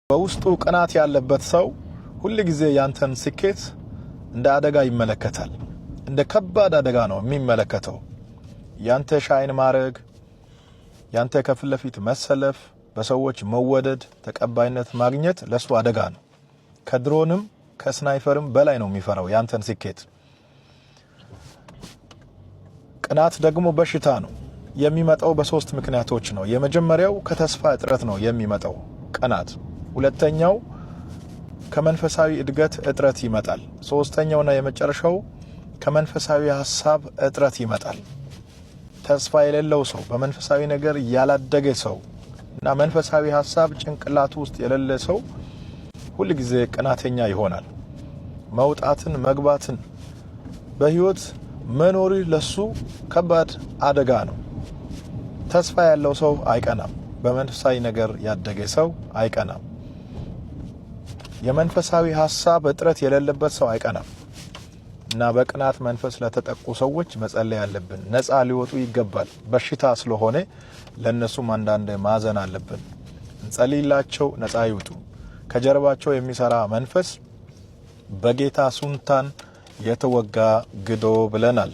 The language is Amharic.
በውስጡ ቅናት ያለበት ሰው ሁሉ ጊዜ ያንተን ስኬት እንደ አደጋ ይመለከታል። እንደ ከባድ አደጋ ነው የሚመለከተው። ያንተ ሻይን ማረግ፣ ያንተ ከፊት ለፊት መሰለፍ፣ በሰዎች መወደድ፣ ተቀባይነት ማግኘት ለሱ አደጋ ነው። ከድሮንም ከስናይፐርም በላይ ነው የሚፈራው ያንተን ስኬት። ቅናት ደግሞ በሽታ ነው። የሚመጣው በሶስት ምክንያቶች ነው። የመጀመሪያው ከተስፋ እጥረት ነው የሚመጣው ቅናት። ሁለተኛው ከመንፈሳዊ እድገት እጥረት ይመጣል። ሶስተኛውና የመጨረሻው ከመንፈሳዊ ሐሳብ እጥረት ይመጣል። ተስፋ የሌለው ሰው፣ በመንፈሳዊ ነገር ያላደገ ሰው እና መንፈሳዊ ሐሳብ ጭንቅላቱ ውስጥ የሌለ ሰው ሁሉ ጊዜ ቅናተኛ ይሆናል። መውጣትን መግባትን በህይወት መኖር ለሱ ከባድ አደጋ ነው። ተስፋ ያለው ሰው አይቀናም። በመንፈሳዊ ነገር ያደገ ሰው አይቀናም። የመንፈሳዊ ሐሳብ እጥረት የሌለበት ሰው አይቀናም። እና በቅናት መንፈስ ለተጠቁ ሰዎች መጸለይ አለብን። ነፃ ሊወጡ ይገባል። በሽታ ስለሆነ ለነሱም አንዳንድ ማዘን አለብን። እንጸልይላቸው፣ ነፃ ይውጡ። ከጀርባቸው የሚሰራ መንፈስ በጌታ ሱንታን የተወጋ ግዶ ብለናል።